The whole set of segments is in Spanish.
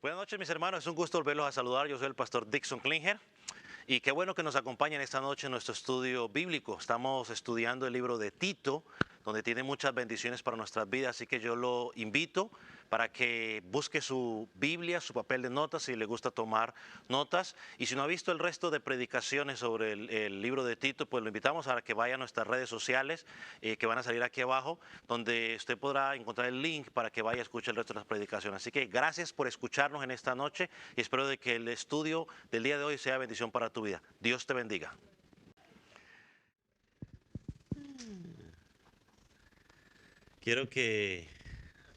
Buenas noches, mis hermanos. Es un gusto volverlos a saludar. Yo soy el pastor Dixon Klinger. Y qué bueno que nos acompañen esta noche en nuestro estudio bíblico. Estamos estudiando el libro de Tito, donde tiene muchas bendiciones para nuestras vidas. Así que yo lo invito para que busque su Biblia, su papel de notas, si le gusta tomar notas. Y si no ha visto el resto de predicaciones sobre el libro de Tito, pues lo invitamos a que vaya a nuestras redes sociales, que van a salir aquí abajo, donde usted podrá encontrar el link para que vaya a escuchar el resto de las predicaciones. Así que gracias por escucharnos en esta noche y espero de que el estudio del día de hoy sea bendición para tu vida. Dios te bendiga. Quiero que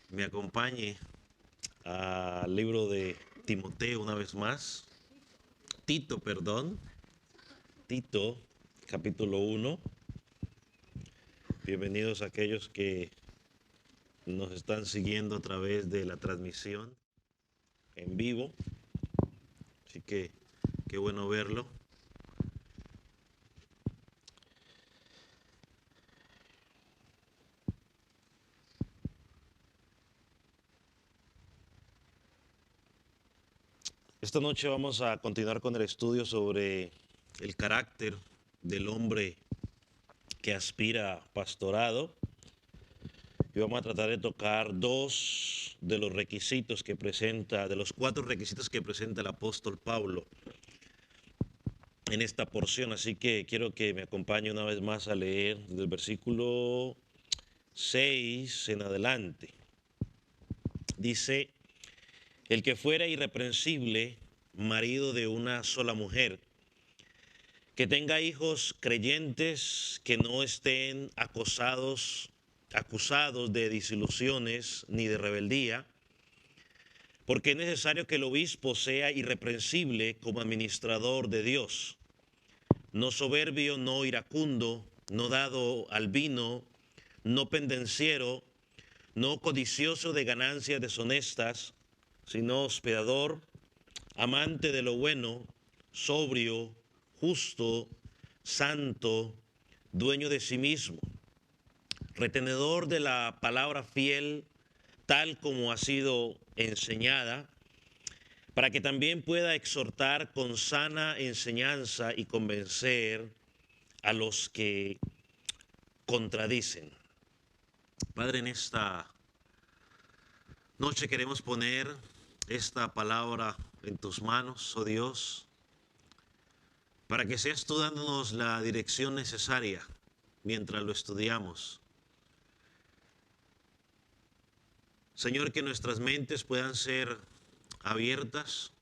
me acompañe al libro de Timoteo una vez más. Tito, perdón. Tito, capítulo 1. Bienvenidos a aquellos que nos están siguiendo a través de la transmisión en vivo. Así que qué bueno verlo. Esta noche vamos a continuar con el estudio sobre el carácter del hombre que aspira a pastorado. Y vamos a tratar de tocar dos de los requisitos que presenta, de los 4 requisitos que presenta el apóstol Pablo en esta porción. Así que quiero que me acompañe una vez más a leer del versículo 6 en adelante. Dice: el que fuera irreprensible, marido de una sola mujer, que tenga hijos creyentes, que no estén acusados de disilusiones ni de rebeldía, porque es necesario que el obispo sea irreprensible como administrador de Dios, no soberbio, no iracundo, no dado al vino, no pendenciero, no codicioso de ganancias deshonestas, sino hospedador, amante de lo bueno, sobrio, justo, santo, dueño de sí mismo, retenedor de la palabra fiel, tal como ha sido enseñada, para que también pueda exhortar con sana enseñanza y convencer a los que contradicen. Padre, en esta noche queremos poner esta palabra en tus manos, oh Dios, para que seas tú dándonos la dirección necesaria mientras lo estudiamos. Señor, que nuestras mentes puedan ser abiertas.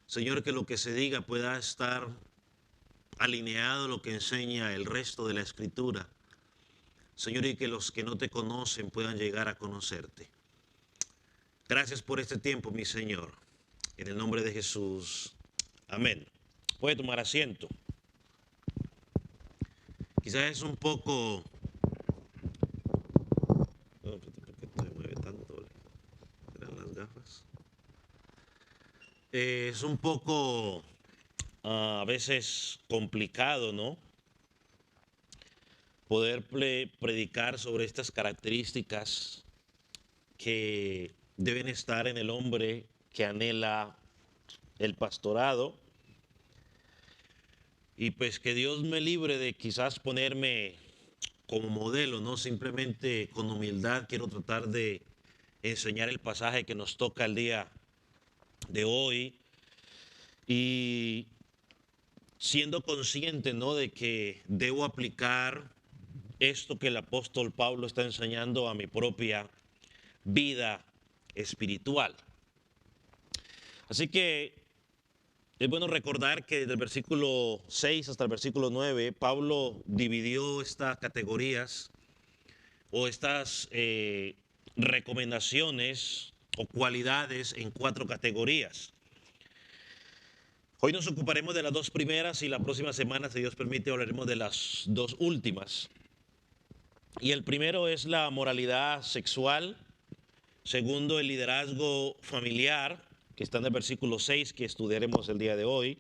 Señor, que lo que se diga pueda estar alineado a lo que enseña el resto de la Escritura. Señor, y que los que no te conocen puedan llegar a conocerte. Gracias por este tiempo, mi Señor. En el nombre de Jesús. Amén. Puede tomar asiento. Quizás es un poco... ¿Por qué se mueve tanto? ¿Eran las gafas? Es un poco a veces complicado, ¿no? Poder predicar sobre estas características que deben estar en el hombre que anhela el pastorado. Y pues que Dios me libre de quizás ponerme como modelo, ¿no? Simplemente con humildad quiero tratar de enseñar el pasaje que nos toca el día de hoy. Y siendo consciente, ¿no?, de que debo aplicar esto que el apóstol Pablo está enseñando a mi propia vida espiritual. Así que es bueno recordar que desde el versículo 6 hasta el versículo 9, Pablo dividió estas categorías o estas recomendaciones o cualidades en 4 categorías. Hoy nos ocuparemos de las 2 primeras y la próxima semana, si Dios permite, hablaremos de las 2 últimas. Y el primero es la moralidad sexual. Segundo, el liderazgo familiar, que está en el versículo 6, que estudiaremos el día de hoy.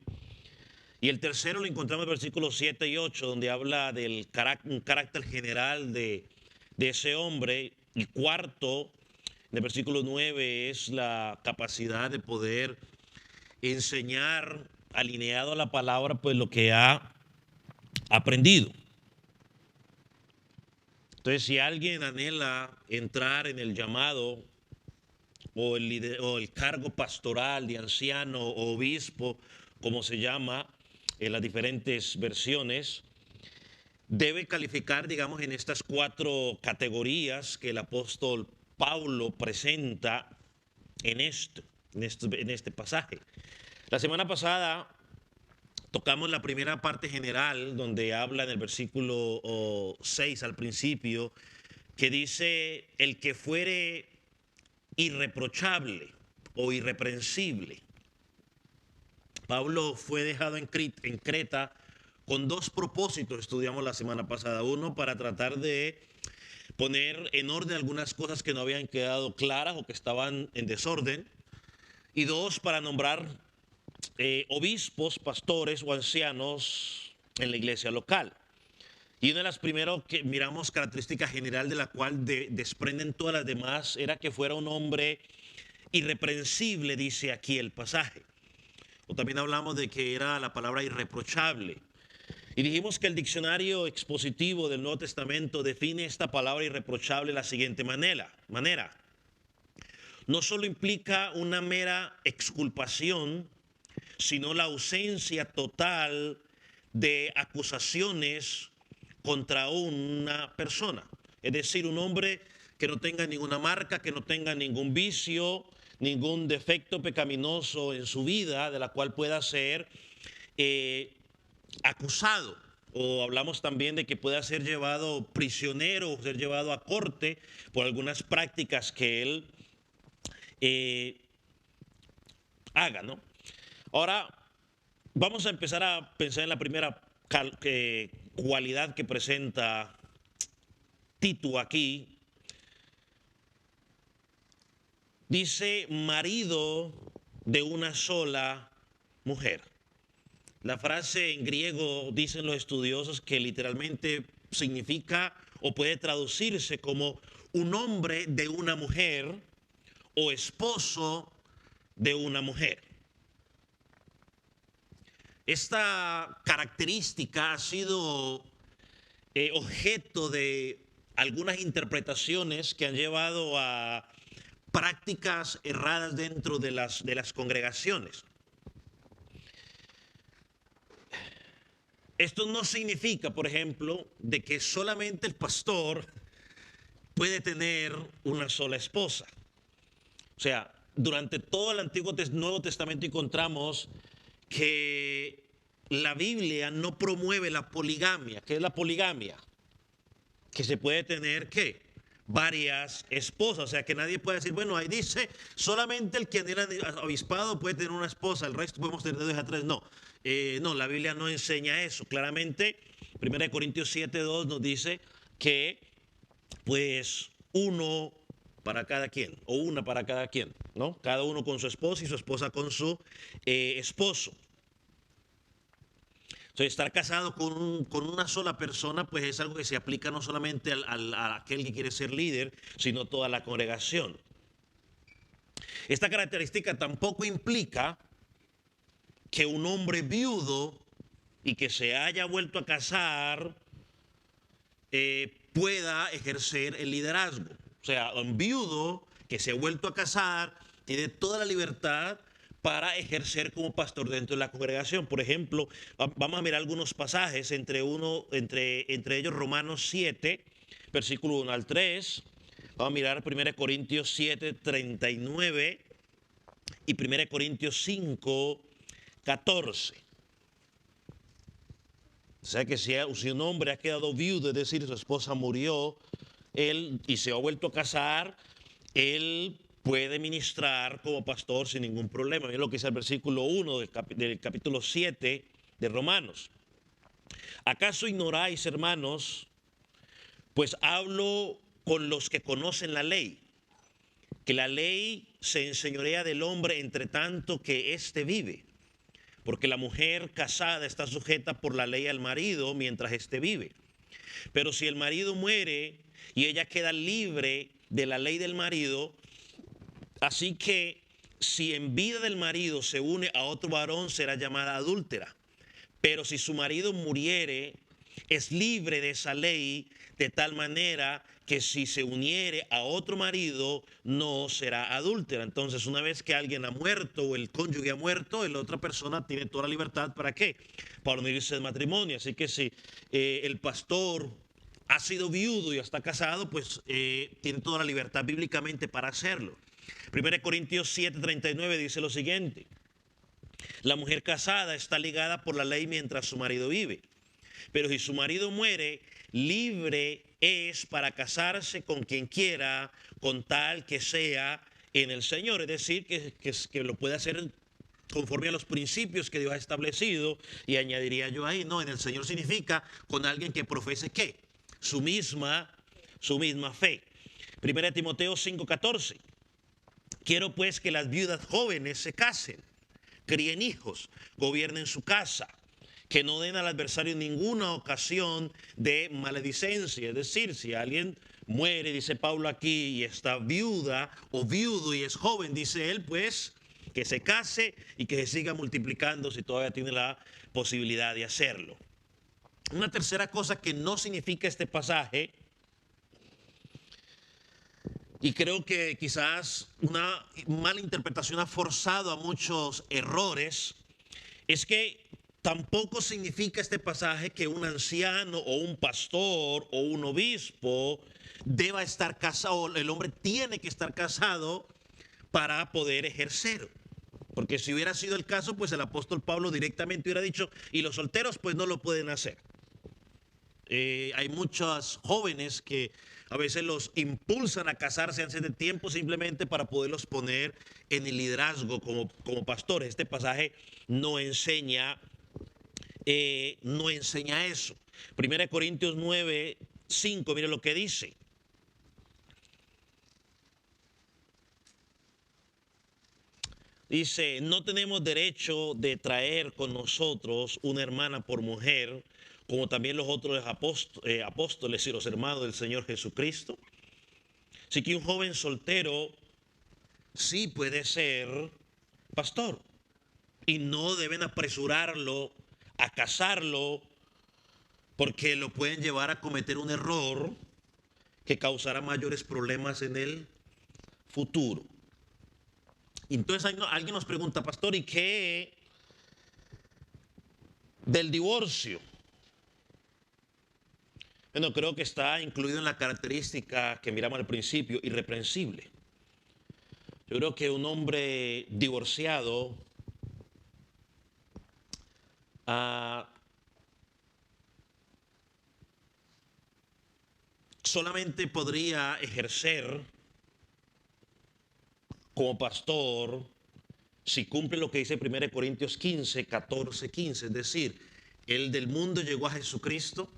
Y el tercero lo encontramos en el versículo 7 y 8, donde habla del un carácter general de ese hombre. Y cuarto, En el versículo 9 es la capacidad de poder enseñar alineado a la palabra, pues lo que ha aprendido. Entonces, si alguien anhela entrar en el llamado o el cargo pastoral de anciano o obispo, como se llama en las diferentes versiones, debe calificar, digamos, en estas 4 categorías que el apóstol Pablo presenta en este pasaje. La semana pasada tocamos la primera parte general, donde habla en el versículo 6 al principio, que dice: el que fuere irreprochable o irreprensible. Pablo fue dejado en Creta con 2 propósitos, estudiamos la semana pasada. Uno, para tratar de poner en orden algunas cosas que no habían quedado claras o que estaban en desorden. Y 2, para nombrar obispos, pastores o ancianos en la iglesia local. Y una de las primeras que miramos, característica general de la cual desprenden todas las demás, era que fuera un hombre irreprensible, dice aquí el pasaje. O también hablamos de que era la palabra irreprochable. Y dijimos que el diccionario expositivo del Nuevo Testamento define esta palabra irreprochable de la siguiente manera. No solo implica una mera exculpación, sino la ausencia total de acusaciones contra una persona. Es decir, un hombre que no tenga ninguna marca, que no tenga ningún vicio, ningún defecto pecaminoso en su vida de la cual pueda ser acusado. O hablamos también de que pueda ser llevado prisionero o ser llevado a corte por algunas prácticas que él haga, ¿no? Ahora, vamos a empezar a pensar en la primera cualidad que presenta Tito aquí. Dice: marido de una sola mujer. La frase en griego, dicen los estudiosos, que literalmente significa o puede traducirse como un hombre de una mujer o esposo de una mujer. Esta característica ha sido objeto de algunas interpretaciones que han llevado a prácticas erradas dentro de las congregaciones. Esto no significa, por ejemplo, de que solamente el pastor puede tener una sola esposa. O sea, durante todo el Nuevo Testamento encontramos que la Biblia no promueve la poligamia. ¿Qué es la poligamia? Que se puede tener, ¿qué? Varias esposas. O sea, que nadie puede decir, bueno, ahí dice, solamente el que era obispado puede tener una esposa, el resto podemos tener de 2 a 3. No, no, la Biblia no enseña eso. Claramente, 1 Corintios 7:2 nos dice que, pues, uno para cada quien, o una para cada quien, ¿no? Cada uno con su esposa y su esposa con su esposo. Entonces, estar casado con una sola persona, pues es algo que se aplica no solamente a aquel que quiere ser líder, sino toda la congregación. Esta característica tampoco implica que un hombre viudo y que se haya vuelto a casar pueda ejercer el liderazgo. O sea, un viudo que se ha vuelto a casar tiene toda la libertad para ejercer como pastor dentro de la congregación. Por ejemplo, vamos a mirar algunos pasajes, entre ellos Romanos 7, versículo 1 al 3. Vamos a mirar 1 Corintios 7, 39 y 1 Corintios 5, 14. O sea que si un hombre ha quedado viudo, es decir, su esposa murió, él y se ha vuelto a casar, él puede ministrar como pastor sin ningún problema. Miren lo que dice el versículo 1 del capítulo 7 de Romanos. ¿Acaso ignoráis, hermanos? Pues hablo con los que conocen la ley, que la ley se enseñorea del hombre entre tanto que éste vive. Porque la mujer casada está sujeta por la ley al marido mientras éste vive. Pero si el marido muere y ella queda libre de la ley del marido, Así que si en vida del marido se une a otro varón, será llamada adúltera. Pero si su marido muriere, es libre de esa ley, de tal manera que si se uniere a otro marido, no será adúltera. Entonces, una vez que alguien ha muerto o el cónyuge ha muerto, la otra persona tiene toda la libertad. ¿Para qué? Para unirse al matrimonio. Así que si el pastor ha sido viudo y está casado, pues tiene toda la libertad bíblicamente para hacerlo. 1 Corintios 7:39 dice lo siguiente: la mujer casada está ligada por la ley mientras su marido vive, pero si su marido muere, libre es para casarse con quien quiera, con tal que sea en el Señor. Es decir, que lo puede hacer conforme a los principios que Dios ha establecido. Y añadiría yo ahí, no, en el Señor significa con alguien que profese ¿qué? Su misma fe. 1 Timoteo 5:14. Quiero pues que las viudas jóvenes se casen, críen hijos, gobiernen su casa, que no den al adversario ninguna ocasión de maledicencia. Es decir, si alguien muere, dice Pablo aquí, y está viuda o viudo y es joven, dice él, pues que se case y que se siga multiplicando si todavía tiene la posibilidad de hacerlo. Una tercera cosa que no significa este pasaje, y creo que quizás una mala interpretación ha forzado a muchos errores, es que tampoco significa este pasaje que un anciano o un pastor o un obispo deba estar casado, el hombre tiene que estar casado para poder ejercer. Porque si hubiera sido el caso, pues el apóstol Pablo directamente hubiera dicho, y los solteros pues no lo pueden hacer. Hay muchos jóvenes que a veces los impulsan a casarse antes de tiempo simplemente para poderlos poner en el liderazgo como pastores. Este pasaje no enseña eso. 1 Corintios 9:5, mire lo que dice. Dice, no tenemos derecho de traer con nosotros una hermana por mujer, como también los otros apóstoles y los hermanos del Señor Jesucristo. Así que un joven soltero sí puede ser pastor y no deben apresurarlo a casarlo, porque lo pueden llevar a cometer un error que causará mayores problemas en el futuro. Entonces alguien nos pregunta, pastor, ¿y qué del divorcio? Bueno, creo que está incluido en la característica que miramos al principio, irreprensible. Yo creo que un hombre divorciado solamente podría ejercer como pastor si cumple lo que dice 1 Corintios 15:14-15, es decir, él del mundo llegó a Jesucristo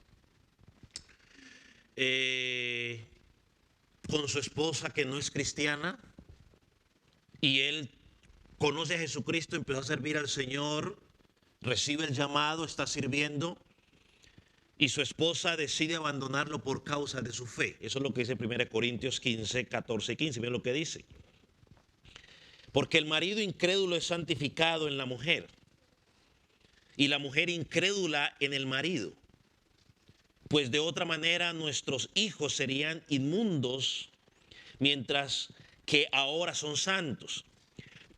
con su esposa que no es cristiana, y él conoce a Jesucristo, empezó a servir al Señor, recibe el llamado, está sirviendo, y su esposa decide abandonarlo por causa de su fe. Eso es lo que dice 1 Corintios 15:14-15. Miren lo que dice. Porque el marido incrédulo es santificado en la mujer, y la mujer incrédula en el marido. Pues de otra manera nuestros hijos serían inmundos, mientras que ahora son santos.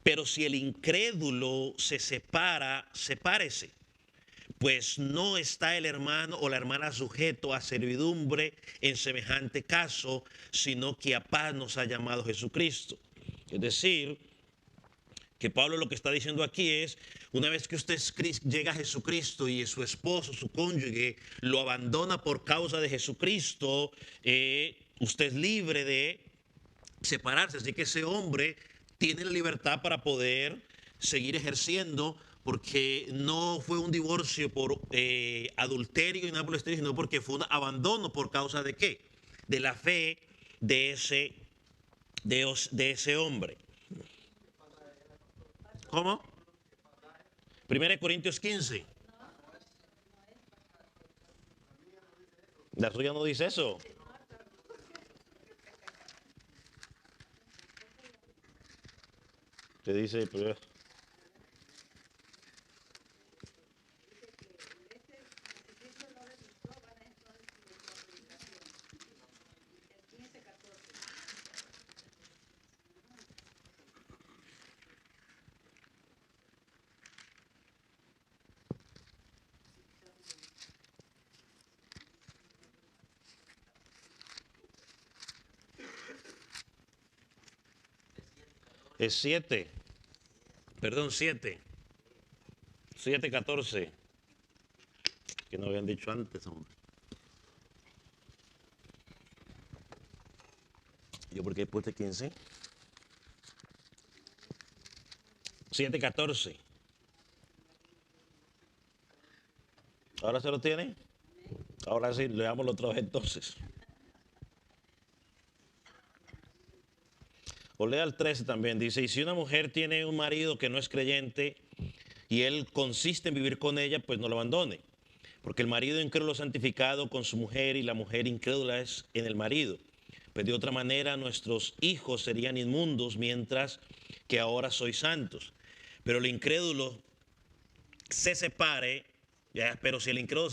Pero si el incrédulo se separa, sepárese, pues no está el hermano o la hermana sujeto a servidumbre en semejante caso, sino que a paz nos ha llamado Jesucristo. Es decir, que Pablo lo que está diciendo aquí es, una vez que usted llega a Jesucristo y su esposo, su cónyuge, lo abandona por causa de Jesucristo, usted es libre de separarse. Así que ese hombre tiene la libertad para poder seguir ejerciendo, porque no fue un divorcio por adulterio y nada por el estilo, sino porque fue un abandono por causa de ¿qué? De la fe de ese hombre. ¿Cómo? 1 Corintios 15. La suya no dice eso. que dice, pero, es 7, perdón, 7:14, que no habían dicho antes, hombre. ¿Yo por qué puse 15? 7:14. ¿Ahora se lo tiene? Ahora sí, leámoslo otra vez entonces. O lea el 13 también, dice, y si una mujer tiene un marido que no es creyente y él consiste en vivir con ella, pues no lo abandone. Porque el marido incrédulo es santificado con su mujer y la mujer incrédula es en el marido. Pues de otra manera nuestros hijos serían inmundos mientras que ahora sois santos. Pero el incrédulo se separe, ya, pero si el incrédulo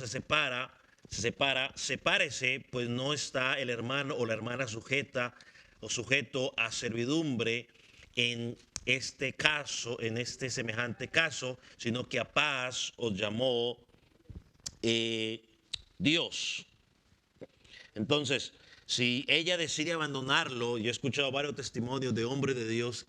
sepárese, pues no está el hermano o la hermana sujeta o sujeto a servidumbre en este caso, en este semejante caso, sino que a paz os llamó Dios. Entonces, si ella decide abandonarlo, yo he escuchado varios testimonios de hombres de Dios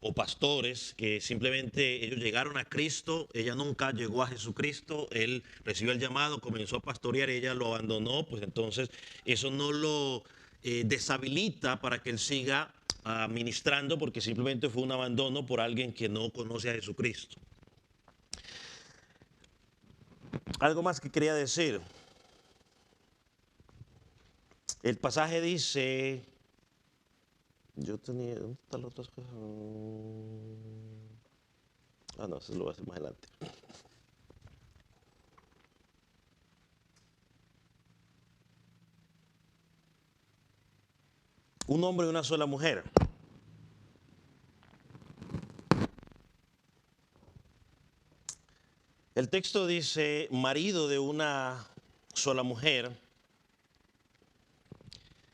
o pastores que simplemente ellos llegaron a Cristo, ella nunca llegó a Jesucristo, él recibió el llamado, comenzó a pastorear, ella lo abandonó, pues entonces eso no lo deshabilita para que él siga ministrando, porque simplemente fue un abandono por alguien que no conoce a Jesucristo. Algo más que quería decir. El pasaje dice, yo tenía, ¿dónde están las otras cosas? No, eso lo voy a hacer más adelante. Un hombre y una sola mujer. El texto dice marido de una sola mujer.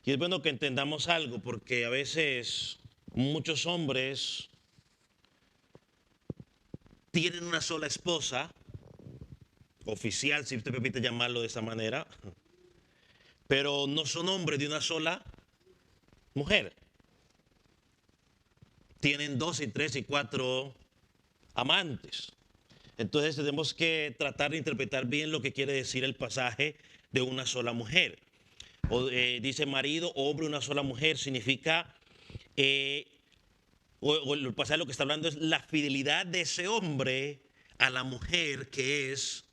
Y es bueno que entendamos algo, porque a veces muchos hombres tienen una sola esposa, oficial, si usted permite llamarlo de esa manera, pero no son hombres de una sola mujer. Tienen 2 y 3 y 4 amantes. Entonces tenemos que tratar de interpretar bien lo que quiere decir el pasaje de una sola mujer. Dice marido, hombre, una sola mujer, significa, o el pasaje lo que está hablando es la fidelidad de ese hombre a la mujer que es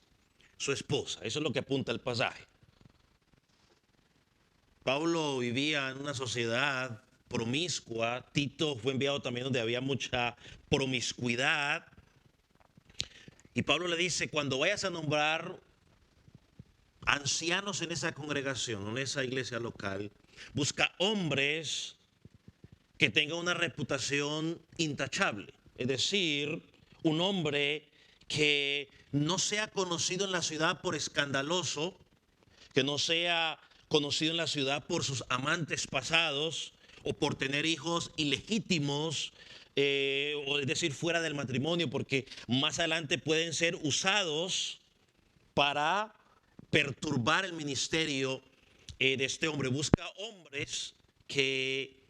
su esposa. Eso es lo que apunta el pasaje. Pablo vivía en una sociedad promiscua. Tito fue enviado también donde había mucha promiscuidad. Y Pablo le dice, cuando vayas a nombrar ancianos en esa congregación, en esa iglesia local, busca hombres que tengan una reputación intachable. Es decir, un hombre que no sea conocido en la ciudad por escandaloso, que no sea conocido en la ciudad por sus amantes pasados o por tener hijos ilegítimos, o es decir, fuera del matrimonio, porque más adelante pueden ser usados para perturbar el ministerio de este hombre. Busca hombres que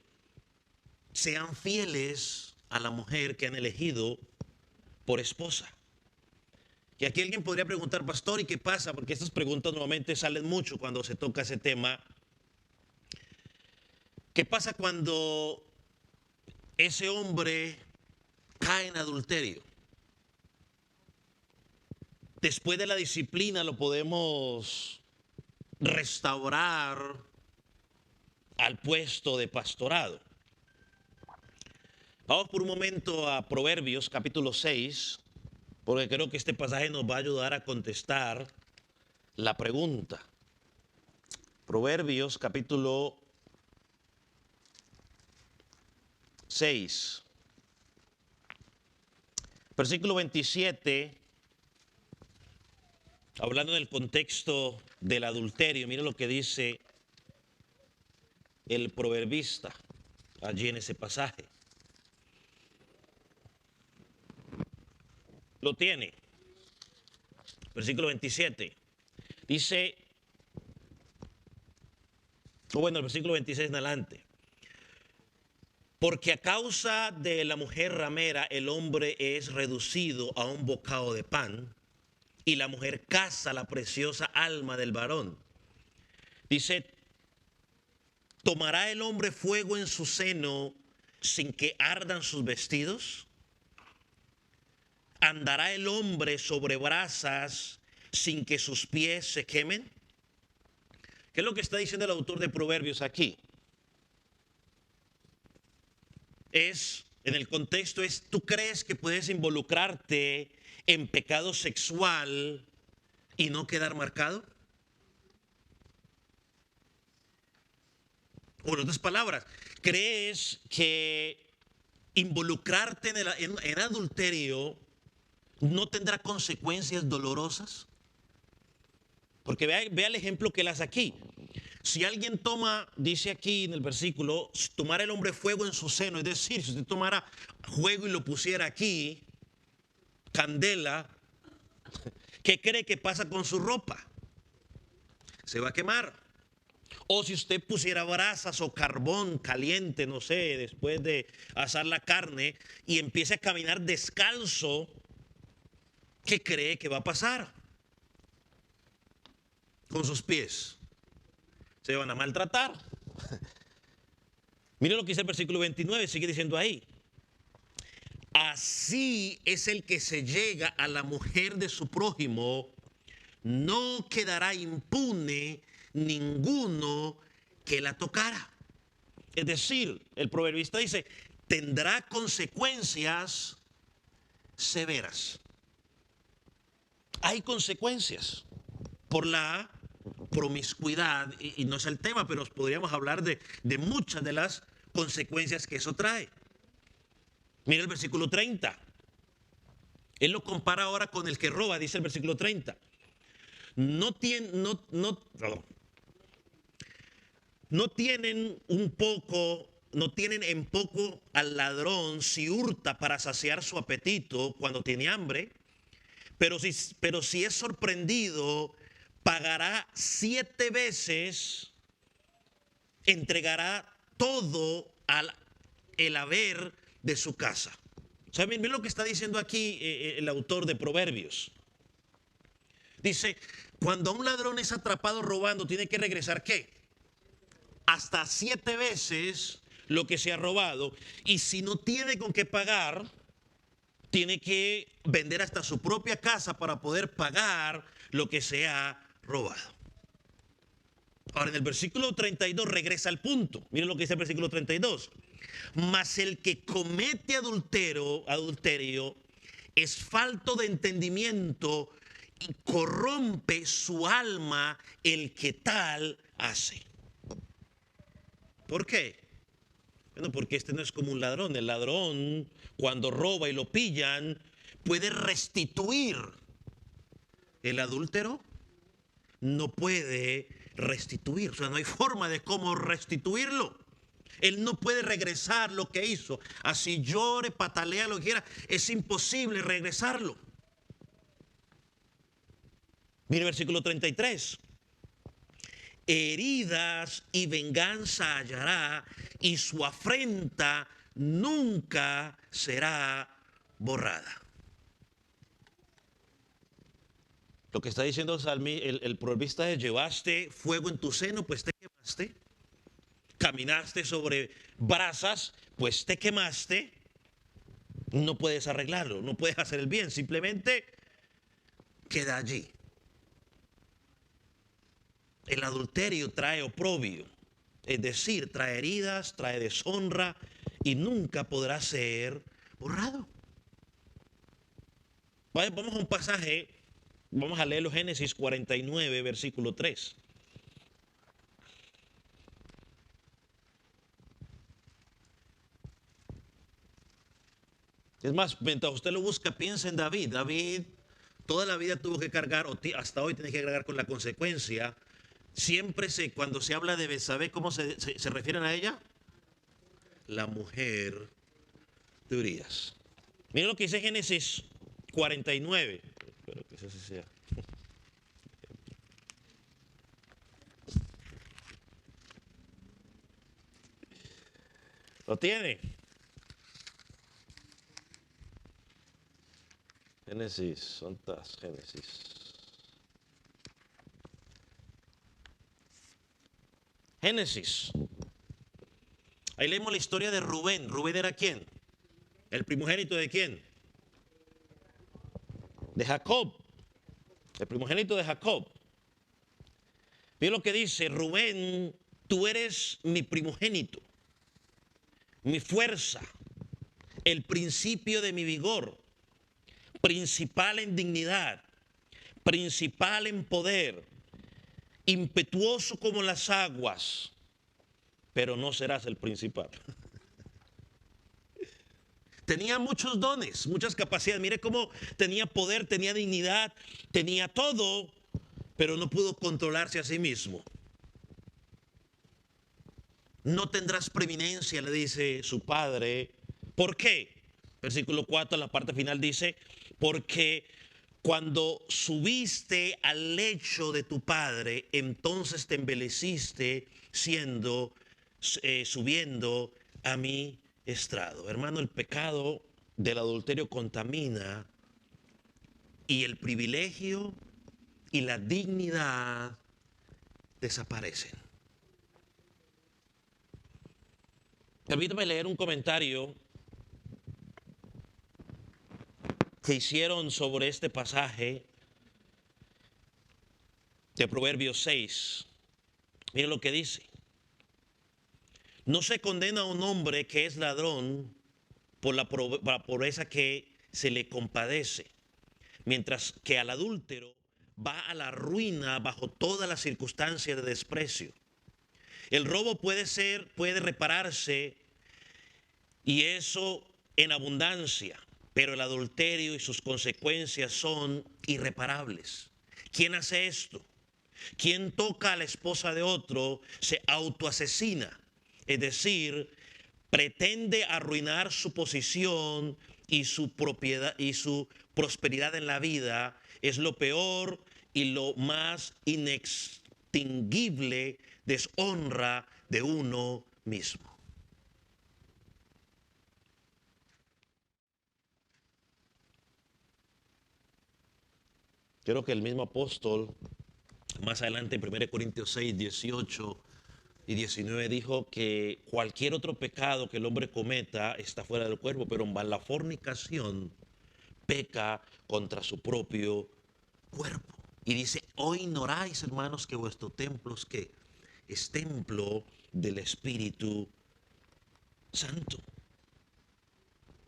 sean fieles a la mujer que han elegido por esposa. Y aquí alguien podría preguntar, pastor, ¿y qué pasa? Porque estas preguntas normalmente salen mucho cuando se toca ese tema. ¿Qué pasa cuando ese hombre cae en adulterio? Después de la disciplina lo podemos restaurar al puesto de pastorado. Vamos por un momento a Proverbios capítulo 6, porque creo que este pasaje nos va a ayudar a contestar la pregunta. Proverbios capítulo 6. Versículo 27, hablando del contexto del adulterio, mire lo que dice el proverbista allí en ese pasaje. Lo tiene. Versículo 27. Dice, o bueno, el versículo 26 en adelante. Porque a causa de la mujer ramera el hombre es reducido a un bocado de pan y la mujer caza la preciosa alma del varón. Dice, ¿tomará el hombre fuego en su seno sin que ardan sus vestidos? ¿Andará el hombre sobre brasas sin que sus pies se quemen? ¿Qué es lo que está diciendo el autor de Proverbios aquí? En el contexto es, ¿tú crees que puedes involucrarte en pecado sexual y no quedar marcado? O en otras palabras, ¿crees que involucrarte en adulterio no tendrá consecuencias dolorosas? Porque vea el ejemplo que él hace aquí. Si alguien toma, dice aquí en el versículo, si tomara el hombre fuego en su seno, es decir, si usted tomara fuego y lo pusiera aquí, candela, ¿qué cree que pasa con su ropa? Se va a quemar. O si usted pusiera brasas o carbón caliente, no sé, después de asar la carne y empiece a caminar descalzo, ¿qué cree que va a pasar con sus pies? Se van a maltratar. Mire lo que dice el versículo 29, sigue diciendo ahí. Así es el que se llega a la mujer de su prójimo, no quedará impune ninguno que la tocara. Es decir, el proverbista dice, tendrá consecuencias severas. Hay consecuencias por la promiscuidad, y no es el tema, pero podríamos hablar de muchas de las consecuencias que eso trae. Mira el versículo 30. Él lo compara ahora con el que roba, dice el versículo 30. No tienen en poco al ladrón si hurta para saciar su apetito cuando tiene hambre, pero si es sorprendido, pagará 7 veces, entregará todo el haber de su casa. ¿Saben bien lo que está diciendo aquí el autor de Proverbios? Dice, cuando un ladrón es atrapado robando, tiene que regresar ¿qué? Hasta 7 veces lo que se ha robado. Y si no tiene con qué pagar, tiene que vender hasta su propia casa para poder pagar lo que se ha robado. Ahora en el versículo 32 regresa al punto. Miren lo que dice el versículo 32. Mas el que comete adulterio es falto de entendimiento y corrompe su alma el que tal hace. ¿Por qué? Bueno, porque este no es como un ladrón. El ladrón, cuando roba y lo pillan, puede restituir. El adúltero no puede restituir. O sea, no hay forma de cómo restituirlo. Él no puede regresar lo que hizo. Así llore, patalea, lo que quiera. Es imposible regresarlo. Mire el versículo 33. Heridas y venganza hallará, y su afrenta nunca será borrada. Lo que está diciendo el proverbista es, llevaste fuego en tu seno, pues te quemaste. Caminaste sobre brasas, pues te quemaste. No puedes arreglarlo, no puedes hacer el bien, simplemente queda allí. El adulterio trae oprobio, es decir, trae heridas, trae deshonra y nunca podrá ser borrado. Vamos a un pasaje, vamos a leerlo, Génesis 49, versículo 3. Es más, mientras usted lo busca, piensa en David. David toda la vida tuvo que cargar, hasta hoy tiene que cargar con la consecuencia. Cuando se habla de Betsabé, ¿cómo se refieren a ella? La mujer de Urías. Miren lo que dice Génesis 49. Espero que eso sí sea. ¿Lo tiene? Génesis, ¿cuántas Génesis? Génesis. Ahí leemos la historia de Rubén. ¿Rubén era quién? ¿El primogénito de quién? De Jacob. El primogénito de Jacob. Mira lo que dice: Rubén, tú eres mi primogénito, mi fuerza, el principio de mi vigor, principal en dignidad, principal en poder, impetuoso como las aguas, pero no serás el principal. Tenía muchos dones, muchas capacidades. Mire cómo tenía poder, tenía dignidad, tenía todo, pero no pudo controlarse a sí mismo. No tendrás preeminencia, le dice su padre. ¿Por qué? Versículo 4, en la parte final dice: porque cuando subiste al lecho de tu padre, entonces te embeleciste subiendo a mi estrado. Hermano, el pecado del adulterio contamina, y el privilegio y la dignidad desaparecen. Permítame leer un comentario que hicieron sobre este pasaje de Proverbios 6. Miren lo que dice: no se condena a un hombre que es ladrón por la pobreza que se le compadece, mientras que al adúltero va a la ruina bajo todas las circunstancias de desprecio. El robo puede repararse, y eso en abundancia, pero el adulterio y sus consecuencias son irreparables. ¿Quién hace esto? Quien toca a la esposa de otro se autoasesina, es decir, pretende arruinar su posición y su propiedad y su prosperidad en la vida. Es lo peor y lo más inextinguible deshonra de uno mismo. Creo que el mismo apóstol, más adelante en 1 Corintios 6, 18 y 19, dijo que cualquier otro pecado que el hombre cometa está fuera del cuerpo, pero la fornicación peca contra su propio cuerpo. Y dice: hoy ignoráis, hermanos, que vuestro templo es templo del Espíritu Santo.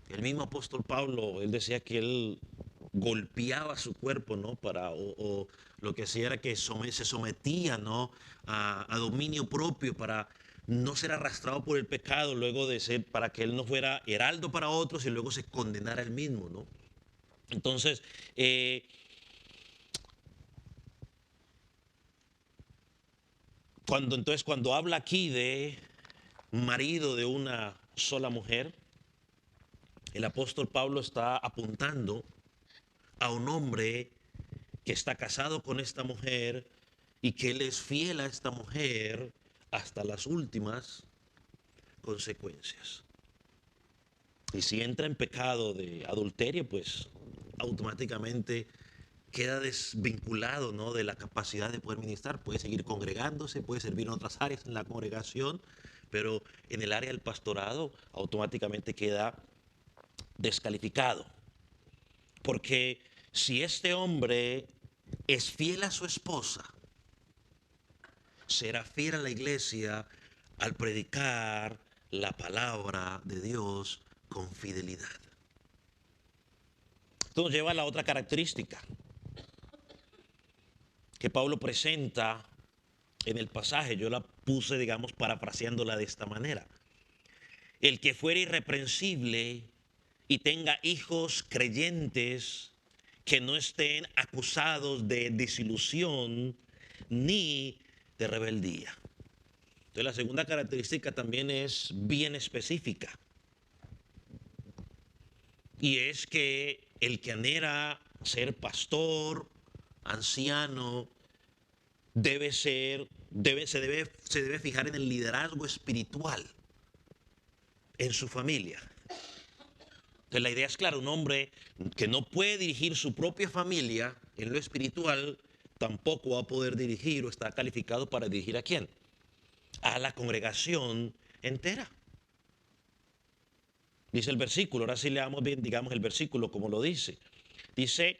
El mismo apóstol Pablo, él decía que él golpeaba su cuerpo, ¿no? O lo que hacía era que se sometía, ¿no? A dominio propio para no ser arrastrado por el pecado, luego de ser, para que él no fuera heraldo para otros y luego se condenara él mismo, ¿no? Entonces, cuando habla aquí de marido de una sola mujer, el apóstol Pablo está apuntando a un hombre que está casado con esta mujer y que él es fiel a esta mujer hasta las últimas consecuencias. Y si entra en pecado de adulterio, pues automáticamente queda desvinculado, ¿no?, de la capacidad de poder ministrar. Puede seguir congregándose, puede servir en otras áreas en la congregación, pero en el área del pastorado automáticamente queda descalificado. Porque si este hombre es fiel a su esposa, será fiel a la iglesia al predicar la palabra de Dios con fidelidad. Esto nos lleva a la otra característica que Pablo presenta en el pasaje. Yo la puse, digamos, parafraseándola de esta manera: el que fuera irreprensible y tenga hijos creyentes que no estén acusados de desilusión ni de rebeldía. Entonces, la segunda característica también es bien específica. Y es que el que anhela ser pastor, anciano, se debe fijar en el liderazgo espiritual en su familia. Entonces la idea es clara, un hombre que no puede dirigir su propia familia en lo espiritual, tampoco va a poder dirigir o está calificado para dirigir ¿a quién? A la congregación entera. Dice el versículo, ahora sí leamos bien, digamos el versículo como lo dice. Dice,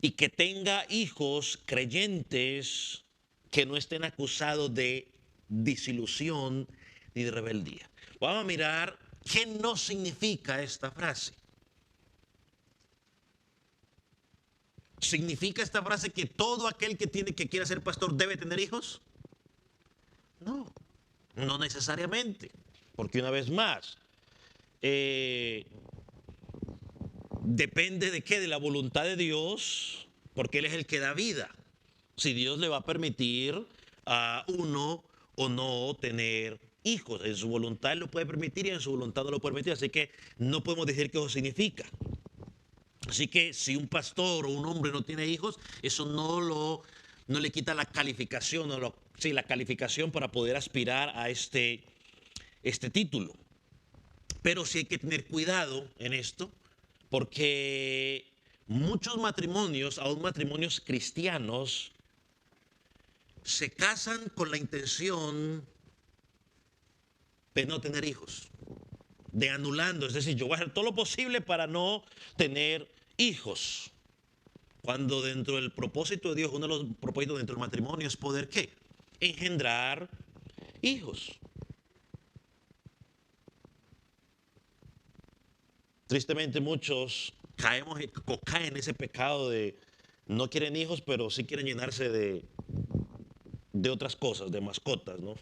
y que tenga hijos creyentes que no estén acusados de desilusión ni de rebeldía. Vamos a mirar qué no significa esta frase. ¿Significa esta frase que todo aquel que quiera ser pastor debe tener hijos? No, no necesariamente. Porque una vez más, depende de qué, de la voluntad de Dios, porque Él es el que da vida. Si Dios le va a permitir a uno o no tener hijos, en su voluntad Él lo puede permitir y en su voluntad no lo puede permitir, así que no podemos decir qué eso significa. Así que si un pastor o un hombre no tiene hijos, eso no le quita la calificación, la calificación para poder aspirar a este título. Pero sí hay que tener cuidado en esto, porque muchos matrimonios, aún matrimonios cristianos, se casan con la intención de no tener hijos, de anulando, es decir, yo voy a hacer todo lo posible para no tener hijos. Cuando dentro del propósito de Dios, uno de los propósitos dentro del matrimonio es poder ¿qué? Engendrar hijos. Tristemente muchos caen en ese pecado de no quieren hijos, pero sí quieren llenarse de otras cosas, de mascotas, ¿no?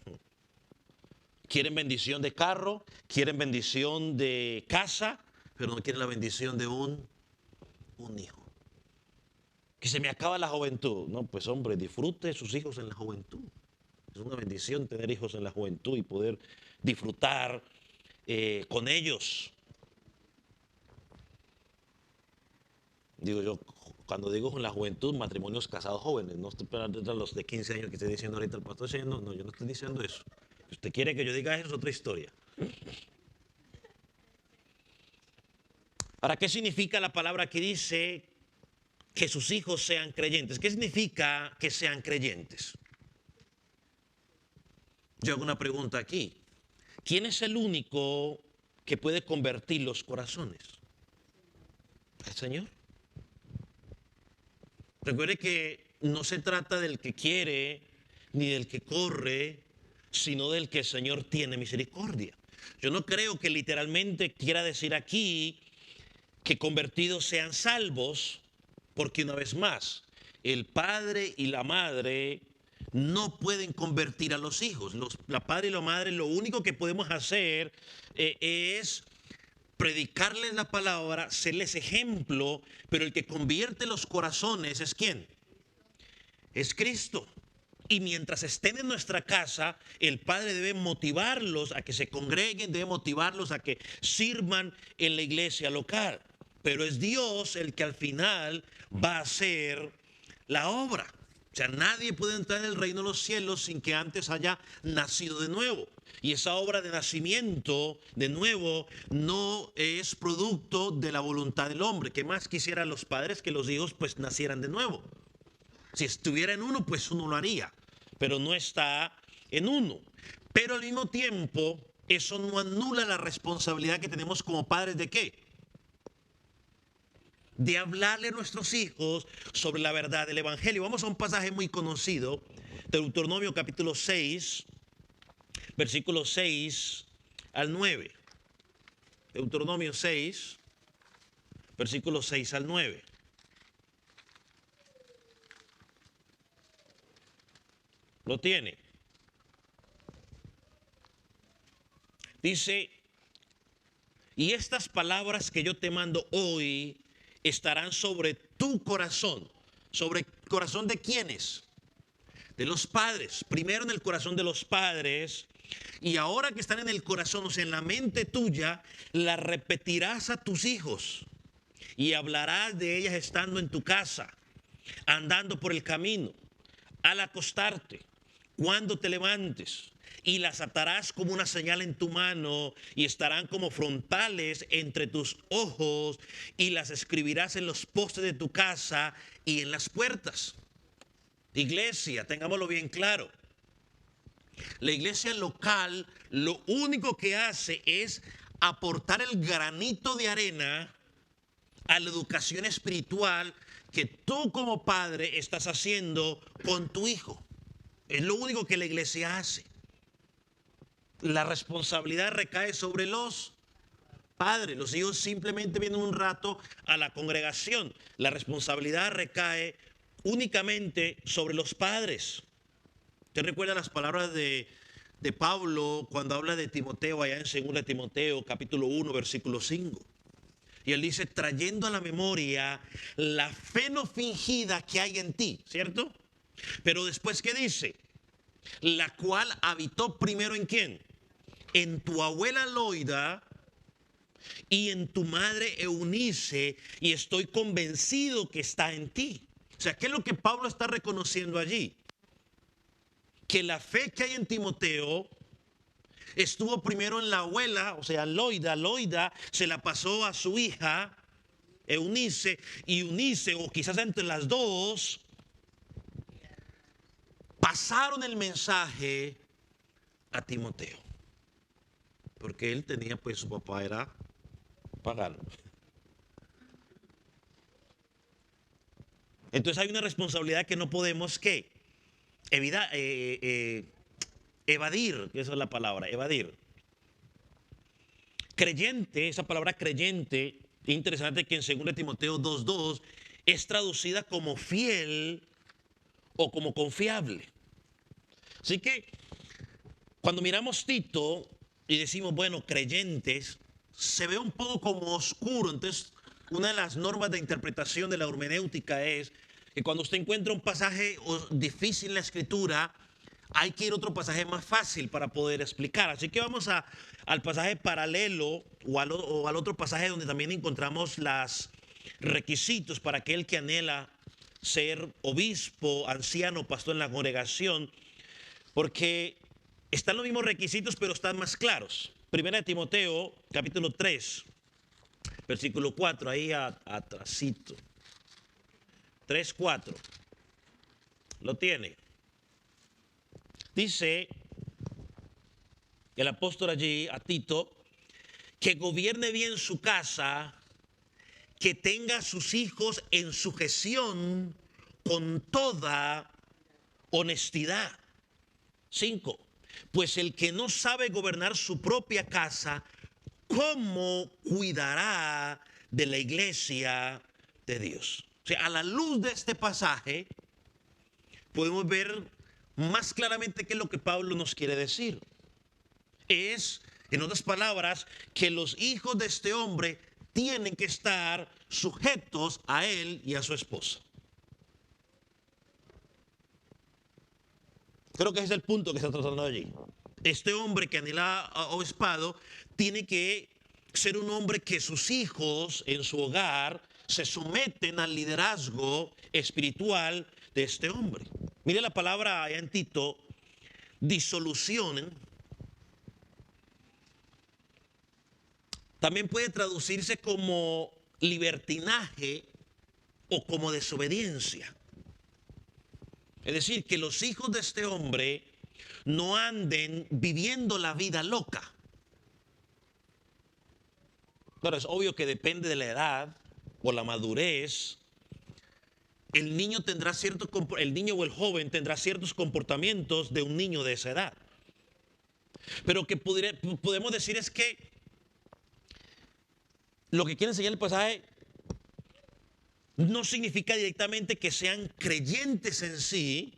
Quieren bendición de carro, quieren bendición de casa, pero no quieren la bendición de un hijo. Que se me acaba la juventud. No, pues hombre, disfrute sus hijos en la juventud. Es una bendición tener hijos en la juventud y poder disfrutar con ellos. Digo yo, cuando digo en la juventud, matrimonios casados jóvenes, no estoy esperando a los de 15 años que estoy diciendo ahorita el pastor, no, yo no estoy diciendo eso. Si usted quiere que yo diga eso, es otra historia. Ahora, ¿qué significa la palabra que dice que sus hijos sean creyentes? ¿Qué significa que sean creyentes? Yo hago una pregunta aquí. ¿Quién es el único que puede convertir los corazones? El Señor. Recuerde que no se trata del que quiere ni del que corre, sino del que el Señor tiene misericordia. Yo no creo que literalmente quiera decir aquí que convertidos sean salvos, porque una vez más, el padre y la madre no pueden convertir a los hijos. La padre y la madre lo único que podemos hacer es predicarles la palabra, serles ejemplo, pero el que convierte los corazones es ¿quién? Es Cristo. Y mientras estén en nuestra casa, el Padre debe motivarlos a que se congreguen, debe motivarlos a que sirvan en la iglesia local. Pero es Dios el que al final va a hacer la obra. O sea, nadie puede entrar en el reino de los cielos sin que antes haya nacido de nuevo. Y esa obra de nacimiento de nuevo no es producto de la voluntad del hombre. ¿Qué más quisieran los padres que los hijos pues nacieran de nuevo? Si estuviera en uno, pues uno lo haría, pero no está en uno. Pero al mismo tiempo, eso no anula la responsabilidad que tenemos como padres de ¿qué? De hablarle a nuestros hijos sobre la verdad del Evangelio. Vamos a un pasaje muy conocido, Deuteronomio capítulo 6, versículos 6 al 9. Deuteronomio 6, versículos 6 al 9. ¿Lo tiene? Dice, Y estas palabras que yo te mando hoy estarán sobre tu corazón. ¿Sobre el corazón de quiénes? De los padres. Primero en el corazón de los padres. Y ahora que están en el corazón, o sea, en la mente tuya, la repetirás a tus hijos. Y hablarás de ellas estando en tu casa, andando por el camino, al acostarte, cuando te levantes. Y las atarás como una señal en tu mano y estarán como frontales entre tus ojos y las escribirás en los postes de tu casa y en las puertas. Iglesia, tengámoslo bien claro. La iglesia local lo único que hace es aportar el granito de arena a la educación espiritual que tú como padre estás haciendo con tu hijo. Es lo único que la iglesia hace. La responsabilidad recae sobre los padres. Los hijos simplemente vienen un rato a la congregación. La responsabilidad recae únicamente sobre los padres. ¿Usted recuerda las palabras de Pablo cuando habla de Timoteo allá en 2 Timoteo capítulo 1 versículo 5? Y él dice, trayendo a la memoria la fe no fingida que hay en ti, ¿cierto? Pero después, ¿qué dice? La cual habitó primero ¿en quién? En tu abuela Loida y en tu madre Eunice, y estoy convencido que está en ti. O sea, ¿qué es lo que Pablo está reconociendo allí? Que la fe que hay en Timoteo estuvo primero en la abuela, o sea, Loida. Loida se la pasó a su hija Eunice, y Eunice, o quizás entre las dos, pasaron el mensaje a Timoteo. Porque él tenía, pues su papá era pagano. Entonces hay una responsabilidad que no podemos, ¿qué? Evadir, esa es la palabra, evadir. Creyente, esa palabra creyente, interesante que en 2 Timoteo 2:2 es traducida como fiel o como confiable. Así que cuando miramos Tito y decimos, bueno, creyentes, se ve un poco como oscuro. Entonces, una de las normas de interpretación de la hermenéutica es que cuando usted encuentra un pasaje difícil en la escritura, hay que ir a otro pasaje más fácil para poder explicar. Así que vamos al pasaje paralelo o al otro pasaje donde también encontramos los requisitos para aquel que anhela ser obispo, anciano, pastor en la congregación, porque están los mismos requisitos, pero están más claros. Primera de Timoteo, capítulo 3, versículo 4, ahí atrasito. 3:4. ¿Lo tiene? Dice el apóstol allí a Tito que gobierne bien su casa, que tenga a sus hijos en sujeción con toda honestidad. 5. Pues el que no sabe gobernar su propia casa, ¿cómo cuidará de la iglesia de Dios? O sea, a la luz de este pasaje, podemos ver más claramente qué es lo que Pablo nos quiere decir. Es, en otras palabras, que los hijos de este hombre tienen que estar sujetos a él y a su esposa. Creo que ese es el punto que está tratando allí. Este hombre que anhela obispado tiene que ser un hombre que sus hijos en su hogar se someten al liderazgo espiritual de este hombre. Mire la palabra allá en Tito, disolución. También puede traducirse como libertinaje o como desobediencia. Es decir, que los hijos de este hombre no anden viviendo la vida loca. Claro, es obvio que depende de la edad o la madurez. El niño o el joven tendrá ciertos comportamientos de un niño de esa edad. Pero que podemos decir es que lo que quiere enseñar el pasaje no significa directamente que sean creyentes en sí,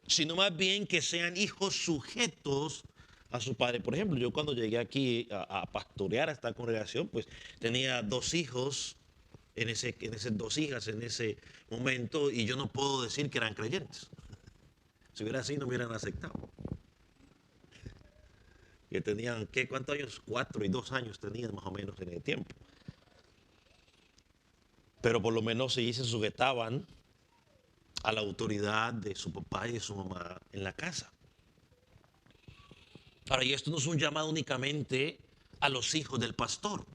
sino más bien que sean hijos sujetos a su padre. Por ejemplo, yo cuando llegué aquí a pastorear a esta congregación, pues tenía 2 hijos, dos hijas en ese momento, y yo no puedo decir que eran creyentes. Si hubiera así, no me hubieran aceptado. Que tenían, ¿qué? ¿Cuántos años? 4 y 2 años tenían más o menos en el tiempo. Pero por lo menos sí se sujetaban a la autoridad de su papá y de su mamá en la casa. Ahora, y esto no es un llamado únicamente a los hijos del pastor,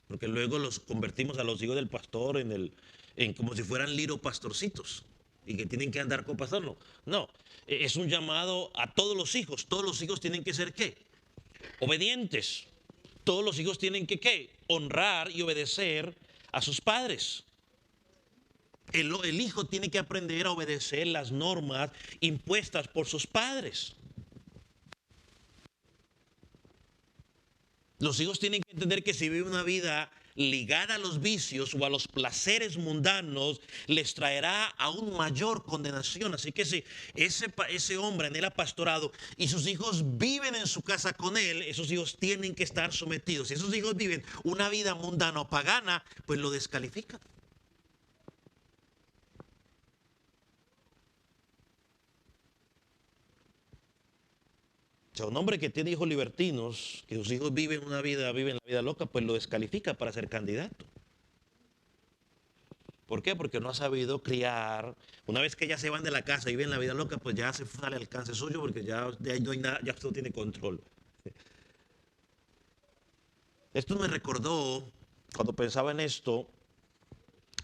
porque luego los convertimos a los hijos del pastor en como si fueran liros pastorcitos y que tienen que andar con pastor. No, no, es un llamado a todos los hijos. Todos los hijos tienen que ser ¿qué? Obedientes. Todos los hijos tienen que ¿qué? Honrar y obedecer a sus padres. El hijo tiene que aprender a obedecer las normas impuestas por sus padres. Los hijos tienen que entender que si viven una vida ligada a los vicios o a los placeres mundanos, les traerá aún mayor condenación. Así que si ese hombre anhela pastorado y sus hijos viven en su casa con él, esos hijos tienen que estar sometidos. Si esos hijos viven una vida mundana o pagana, pues lo descalifican. O sea, un hombre que tiene hijos libertinos, que sus hijos viven la vida loca, pues lo descalifica para ser candidato. ¿Por qué? Porque no ha sabido criar. Una vez que ya se van de la casa y viven la vida loca, pues ya se sale al alcance suyo porque ya no hay nada, ya usted no tiene control. Esto me recordó, cuando pensaba en esto,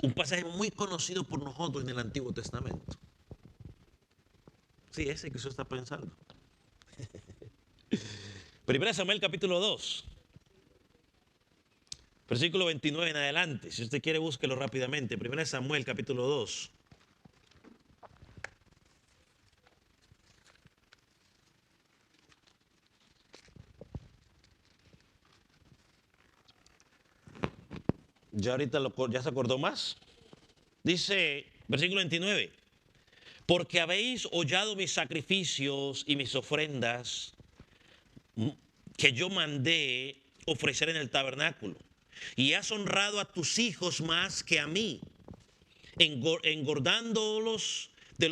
un pasaje muy conocido por nosotros en el Antiguo Testamento. Sí, ese que usted está pensando. Primera Samuel capítulo 2, versículo 29 en adelante. Si usted quiere, búsquelo rápidamente. Primera Samuel capítulo 2. Ya ahorita ya se acordó más. Dice, versículo 29. Porque habéis hollado mis sacrificios y mis ofrendas que yo mandé ofrecer en el tabernáculo. Y has honrado a tus hijos más que a mí, engordándolos de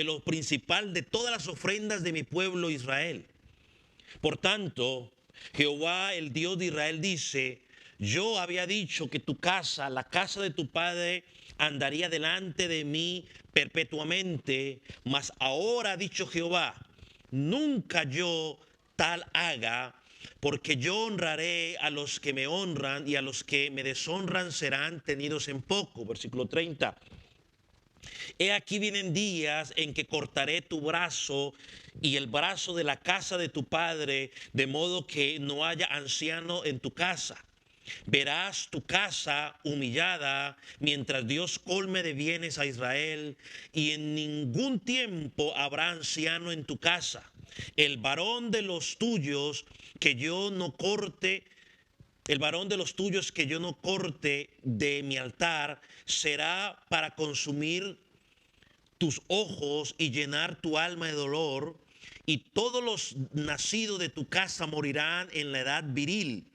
lo principal de todas las ofrendas de mi pueblo Israel. Por tanto, Jehová, el Dios de Israel, dice: yo había dicho que tu casa, la casa de tu padre, andaría delante de mí perpetuamente, mas ahora ha dicho Jehová: nunca yo tal haga, porque yo honraré a los que me honran y a los que me deshonran serán tenidos en poco. Versículo 30. He aquí vienen días en que cortaré tu brazo y el brazo de la casa de tu padre, de modo que no haya anciano en tu casa. Verás tu casa humillada mientras Dios colme de bienes a Israel, y en ningún tiempo habrá anciano en tu casa. El varón de los tuyos que yo no corte, el varón de los tuyos que yo no corte de mi altar, será para consumir tus ojos y llenar tu alma de dolor, y todos los nacidos de tu casa morirán en la edad viril.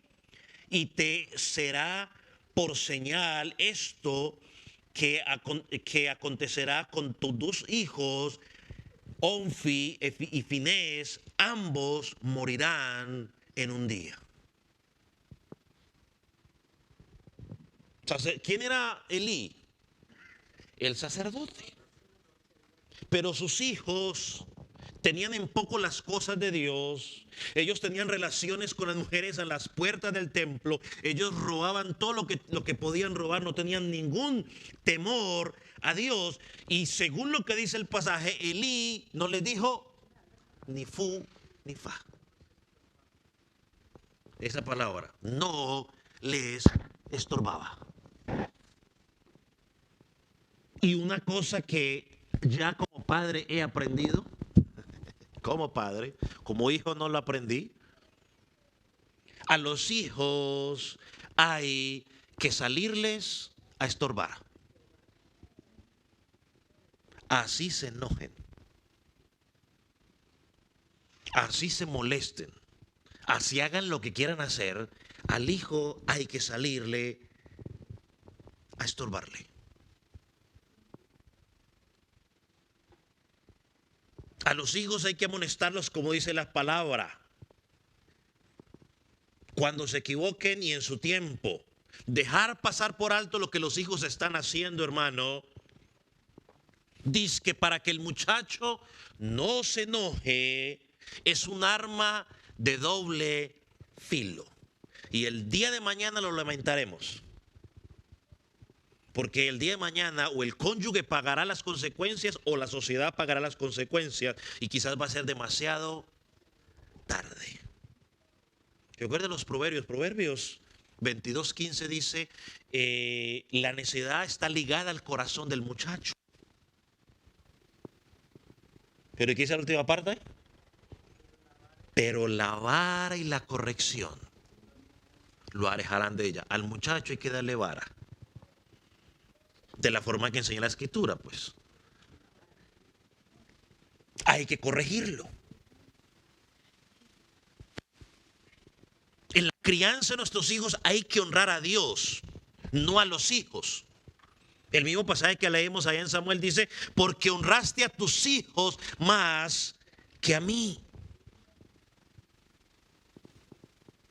Y te será por señal esto que acontecerá con tus 2 hijos, Onfi y Finés, ambos morirán en un día. ¿Quién era Elí? El sacerdote. Pero sus hijos tenían en poco las cosas de Dios. Ellos tenían relaciones con las mujeres a las puertas del templo. Ellos robaban todo lo que podían robar. No tenían ningún temor a Dios. Y según lo que dice el pasaje, Elí no les dijo ni fu ni fa. Esa palabra no les estorbaba. Y una cosa que ya como padre he aprendido, como padre, como hijo no lo aprendí. A los hijos hay que salirles a estorbar. Así se enojen. así se molesten, así hagan lo que quieran hacer, al hijo hay que salirle a estorbarle. A los hijos hay que amonestarlos como dice la palabra, cuando se equivoquen y en su tiempo. Dejar pasar por alto lo que los hijos están haciendo, hermano. Dice que para que el muchacho no se enoje, es un arma de doble filo. Y el día de mañana lo lamentaremos. Porque el día de mañana o el cónyuge pagará las consecuencias o la sociedad pagará las consecuencias y quizás va a ser demasiado tarde. Recuerden los proverbios. Proverbios 22:15 dice, la necedad está ligada al corazón del muchacho. Pero ¿qué dice la última parte? Pero la vara y la corrección lo alejarán de ella. Al muchacho hay que darle vara. De la forma que enseña la escritura, pues. Hay que corregirlo. En la crianza de nuestros hijos hay que honrar a Dios, no a los hijos. El mismo pasaje que leemos allá en Samuel dice, porque honraste a tus hijos más que a mí.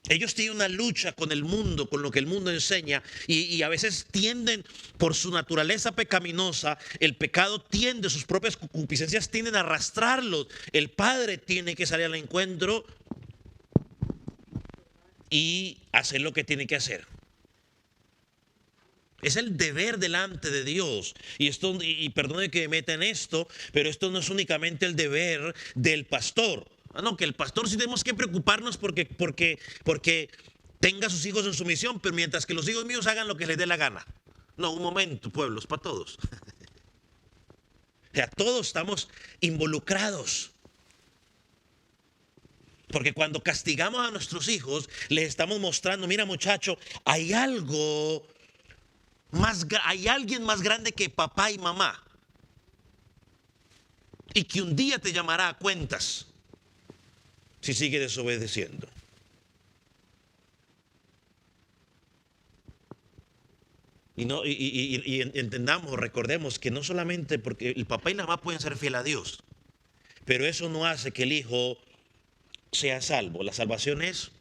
Ellos tienen una lucha con el mundo, con lo que el mundo enseña, y a veces tienden, por su naturaleza pecaminosa, el pecado tiende, sus propias concupiscencias tienden a arrastrarlos. El padre tiene que salir al encuentro y hacer lo que tiene que hacer. Es el deber delante de Dios. Y perdone que me meta en esto, pero esto no es únicamente el deber del pastor. No, que el pastor sí tenemos que preocuparnos porque tenga a sus hijos en sumisión, pero mientras que los hijos míos hagan lo que les dé la gana. No, un momento, pueblos, para todos. O sea, todos estamos involucrados. Porque cuando castigamos a nuestros hijos, les estamos mostrando, mira muchacho, hay algo hay alguien más grande que papá y mamá. Y que un día te llamará a cuentas si sigue desobedeciendo. Y entendamos, recordemos que no solamente porque el papá y la mamá pueden ser fieles a Dios, pero eso no hace que el hijo sea salvo. La salvación es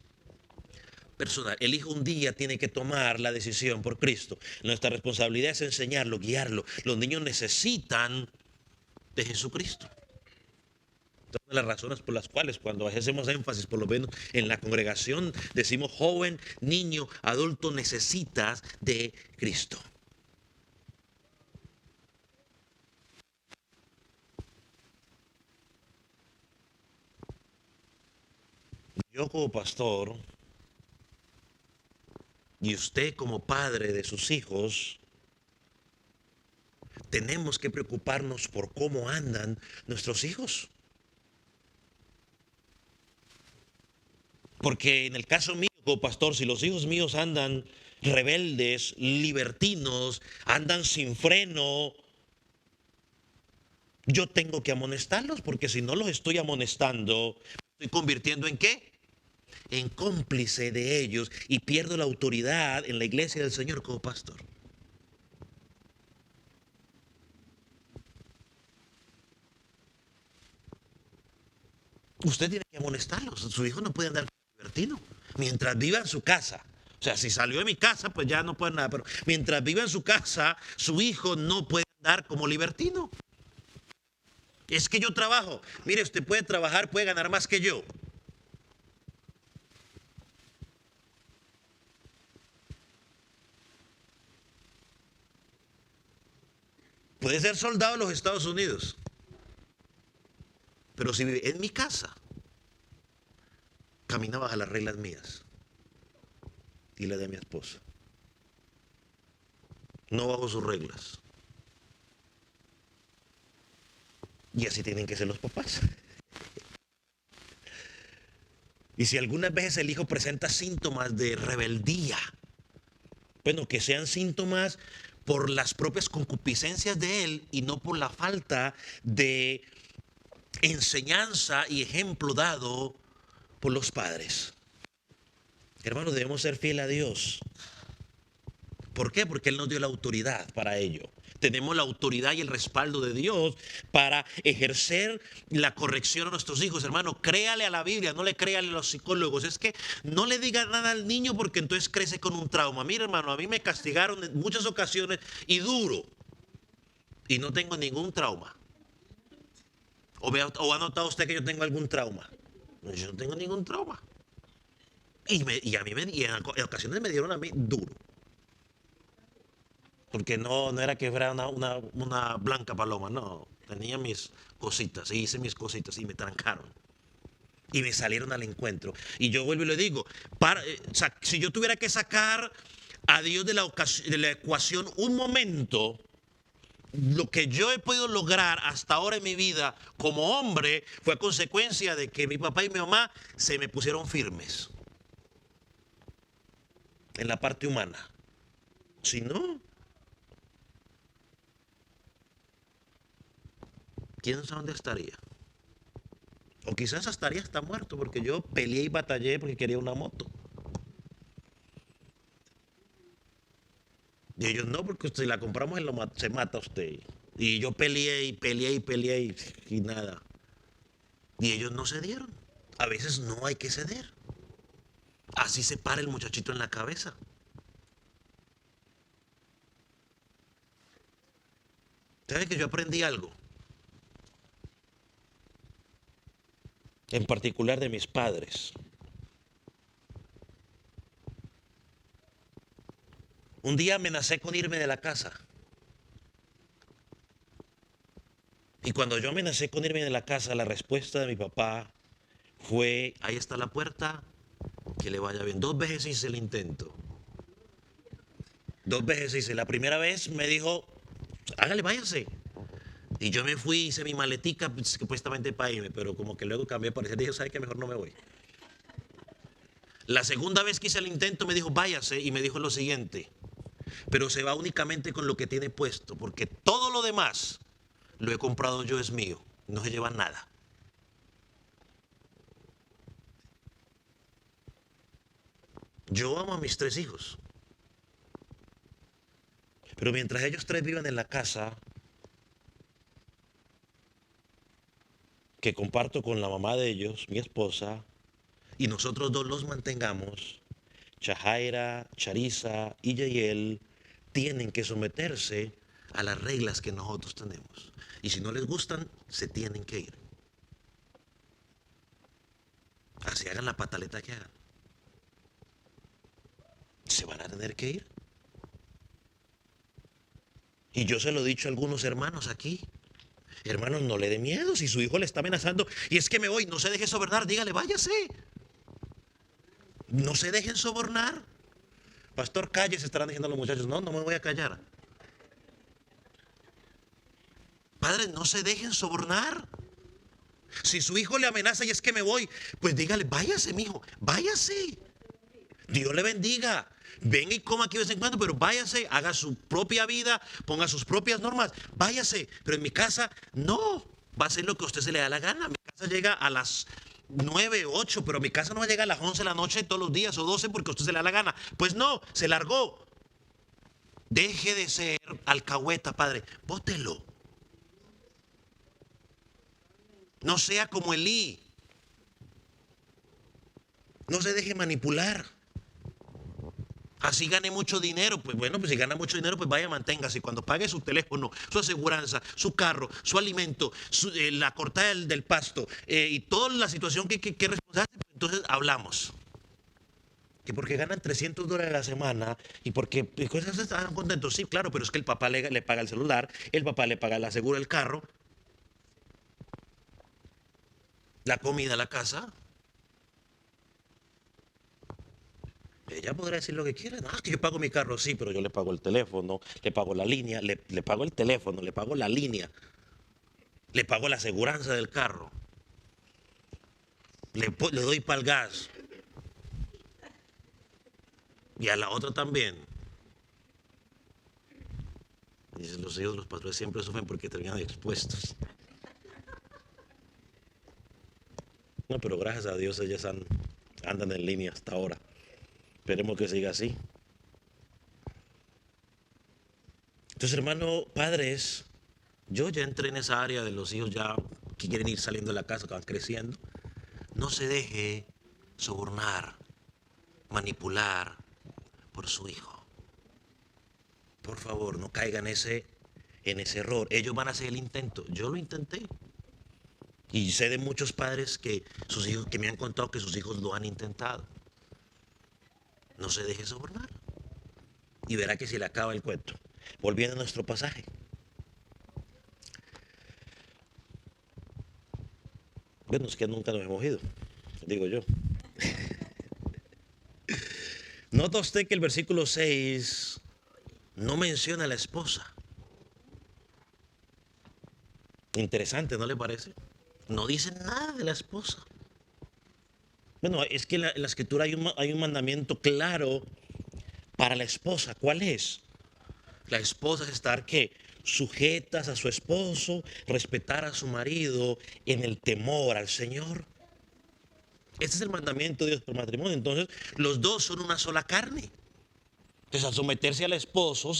personal. El hijo un día tiene que tomar la decisión por Cristo. Nuestra responsabilidad es enseñarlo, guiarlo. Los niños necesitan de Jesucristo. Una de las razones por las cuales cuando hacemos énfasis, por lo menos en la congregación, decimos joven, niño, adulto, necesitas de Cristo. Yo como pastor y usted como padre de sus hijos, tenemos que preocuparnos por cómo andan nuestros hijos. Porque en el caso mío como pastor, si los hijos míos andan rebeldes, libertinos, andan sin freno, yo tengo que amonestarlos, porque si no los estoy amonestando, me estoy convirtiendo ¿en qué? En cómplice de ellos y pierdo la autoridad en la iglesia del Señor como pastor. Usted tiene que amonestarlos. Su hijo no puede andar libertino mientras viva en su casa. O sea, si salió de mi casa, pues ya no puede nada. Pero mientras viva en su casa, su hijo no puede andar como libertino. Es que yo trabajo. Mire, usted puede trabajar, puede ganar más que yo. Puede ser soldado en los Estados Unidos. Pero si vive en mi casa, camina bajo las reglas mías y las de mi esposa. No bajo sus reglas. Y así tienen que ser los papás. Y si algunas veces el hijo presenta síntomas de rebeldía, bueno, que sean síntomas por las propias concupiscencias de él y no por la falta de enseñanza y ejemplo dado por los padres. Hermanos, debemos ser fieles a Dios. ¿Por qué? Porque Él nos dio la autoridad para ello. Tenemos la autoridad y el respaldo de Dios para ejercer la corrección a nuestros hijos. Hermano, créale a la Biblia, no le créale a los psicólogos. Es que no le diga nada al niño porque entonces crece con un trauma. Mira, hermano, a mí me castigaron en muchas ocasiones y duro. Y no tengo ningún trauma. ¿O ha notado usted que yo tengo algún trauma? No, yo no tengo ningún trauma. Y a mí en ocasiones me dieron a mí duro. Porque no era que fuera una blanca paloma, no. Tenía mis cositas, y hice mis cositas y me trancaron. Y me salieron al encuentro. Y yo vuelvo y le digo, o sea, si yo tuviera que sacar a Dios de la ecuación un momento, lo que yo he podido lograr hasta ahora en mi vida como hombre fue a consecuencia de que mi papá y mi mamá se me pusieron firmes en la parte humana. Si no, quién sabe dónde estaría. O quizás estaría hasta muerto porque yo peleé y batallé porque quería una moto. Y ellos no, porque si la compramos se mata usted. Y yo peleé y peleé y peleé y nada. Y ellos no cedieron. A veces no hay que ceder. Así se para el muchachito en la cabeza. ¿Sabe que yo aprendí algo? En particular de mis padres. Un día amenacé con irme de la casa. Y cuando yo amenacé con irme de la casa, la respuesta de mi papá fue, ahí está la puerta, que le vaya bien. 2 veces hice el intento. 2 veces hice. La primera vez me dijo, hágale, váyase. Y yo me fui, hice mi maletica, supuestamente para irme, pero como que luego cambié de parecer. Dije, ¿sabe qué? Mejor no me voy. La segunda vez que hice el intento me dijo, váyase, y me dijo lo siguiente, pero se va únicamente con lo que tiene puesto, porque todo lo demás lo he comprado yo, es mío, no se lleva nada. Yo amo a mis 3 hijos, pero mientras ellos 3 vivan en la casa que comparto con la mamá de ellos, mi esposa, y nosotros 2 los mantengamos, Chajaira, Charisa y Yayel tienen que someterse a las reglas que nosotros tenemos. Y si no les gustan, se tienen que ir. Así hagan la pataleta que hagan. Se van a tener que ir. Y yo se lo he dicho a algunos hermanos aquí. Hermanos, no le dé miedo si su hijo le está amenazando. Y es que me voy, no se deje sobornar, dígale, váyase. No se dejen sobornar. Pastor, cállese, estarán diciendo los muchachos. No, no me voy a callar. Padres, no se dejen sobornar. Si su hijo le amenaza y es que me voy, pues dígale, váyase, mijo, váyase. Dios le bendiga. Venga y coma aquí de vez en cuando, pero váyase, haga su propia vida, ponga sus propias normas, váyase. Pero en mi casa, no. Va a hacer lo que a usted se le da la gana. Mi casa llega a las 9, 8, pero mi casa no llega a las 11 de la noche todos los días o 12 porque a usted se le da la gana. Pues no, se largó. Deje de ser alcahueta, padre. Bótelo. No sea como Elí. No se deje manipular. Así gane mucho dinero, pues bueno, pues si gana mucho dinero, pues vaya, manténgase. Cuando pague su teléfono, su aseguranza, su carro, su alimento, la cortada del pasto y toda la situación que es responsable, pues entonces hablamos. Que porque ganan $300 a la semana y porque cosas están contentos, sí, claro, pero es que el papá le paga el celular, el papá le paga la seguro del carro, la comida, la casa. Ella podrá decir lo que quiera. No, es que yo pago mi carro, sí, pero yo le pago el teléfono, le pago la línea, le pago el teléfono, le pago la línea, le pago la aseguranza del carro, le doy para el gas. Y a la otra también. Y los hijos de los pastores siempre sufren porque terminan expuestos. No, pero gracias a Dios ellas andan en línea hasta ahora. Esperemos que siga así. Entonces, hermano, padres, yo ya entré en esa área de los hijos ya que quieren ir saliendo de la casa, que van creciendo. No se deje sobornar, manipular por su hijo. Por favor, no caigan en ese error. Ellos van a hacer el intento. Yo lo intenté. Y sé de muchos padres que sus hijos, que me han contado que sus hijos lo han intentado. No se deje sobornar. Y verá que se le acaba el cuento. Volviendo a nuestro pasaje. Bueno, es que nunca nos hemos ido, digo yo. Nota usted que el versículo 6 no menciona a la esposa. Interesante, ¿no le parece? No dice nada de la esposa. Bueno, es que en la escritura hay un mandamiento claro para la esposa. ¿Cuál es? La esposa es estar ¿qué? Sujetas a su esposo, respetar a su marido en el temor al Señor. Este es el mandamiento de Dios por matrimonio. Entonces, los dos son una sola carne. Entonces, al someterse al esposo,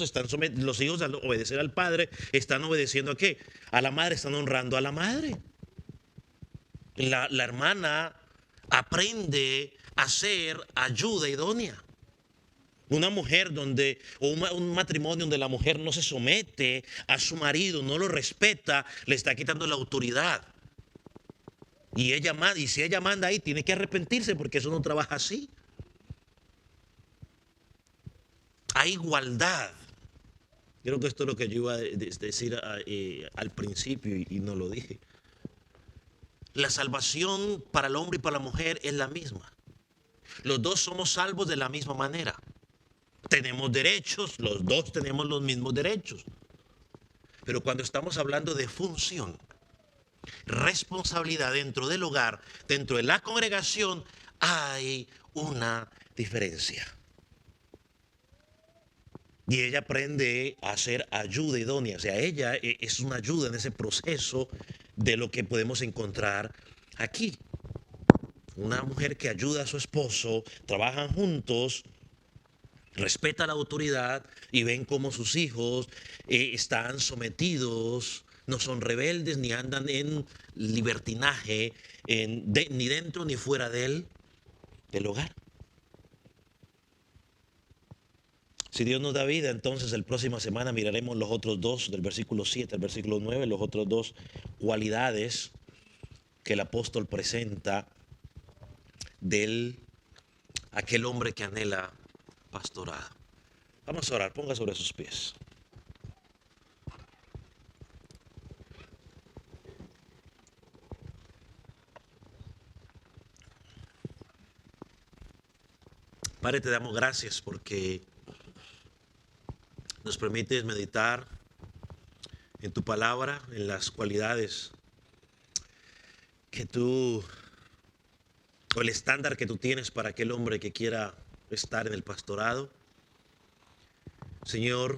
los hijos al obedecer al padre, están obedeciendo ¿a qué? A la madre, están honrando a la madre. La hermana aprende a ser ayuda idónea. Una mujer un matrimonio donde la mujer no se somete a su marido, no lo respeta, le está quitando la autoridad. Y si ella manda ahí, tiene que arrepentirse porque eso no trabaja así. Hay igualdad. Creo que esto es lo que yo iba a decir al principio y no lo dije. La salvación para el hombre y para la mujer es la misma. Los dos somos salvos de la misma manera. Tenemos derechos, los dos tenemos los mismos derechos. Pero cuando estamos hablando de función, responsabilidad dentro del hogar, dentro de la congregación, hay una diferencia. Y ella aprende a ser ayuda idónea. O sea, ella es una ayuda en ese proceso de lo que podemos encontrar aquí. Una mujer que ayuda a su esposo, trabajan juntos, respeta la autoridad y ven cómo sus hijos están sometidos, no son rebeldes ni andan en libertinaje, ni dentro ni fuera del hogar. Si Dios nos da vida, entonces la próxima semana miraremos los otros dos, del versículo 7 al versículo 9, los otros dos cualidades que el apóstol presenta aquel hombre que anhela pastorado. Vamos a orar, ponga sobre sus pies. Padre, te damos gracias porque nos permites meditar en tu palabra, en las cualidades o el estándar que tú tienes para aquel hombre que quiera estar en el pastorado. Señor,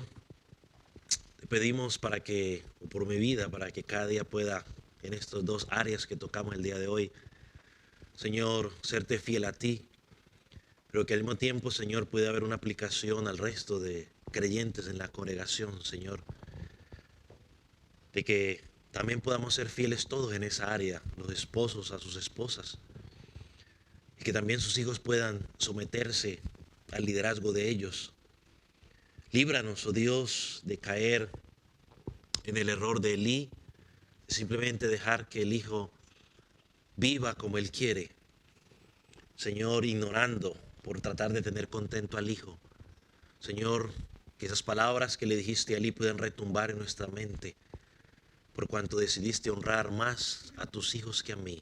te pedimos por mi vida, para que cada día pueda, en estas dos áreas que tocamos el día de hoy, Señor, serte fiel a ti, pero que al mismo tiempo, Señor, pueda haber una aplicación al resto de creyentes en la congregación, Señor, de que también podamos ser fieles todos en esa área, los esposos a sus esposas, y que también sus hijos puedan someterse al liderazgo de ellos. Líbranos, oh Dios, de caer en el error de Elí, de simplemente dejar que el hijo viva como él quiere, Señor, ignorando por tratar de tener contento al hijo. Señor, que esas palabras que le dijiste a Elí puedan retumbar en nuestra mente. Por cuanto decidiste honrar más a tus hijos que a mí,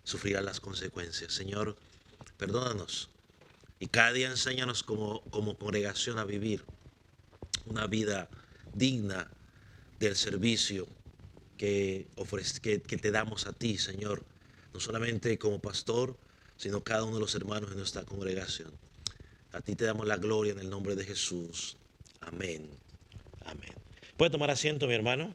sufrirás las consecuencias. Señor, perdónanos y cada día enséñanos como congregación a vivir una vida digna del servicio que te damos a ti, Señor, no solamente como pastor, sino cada uno de los hermanos de nuestra congregación. A ti te damos la gloria en el nombre de Jesús. Amén. Amén. ¿Puede tomar asiento, mi hermano?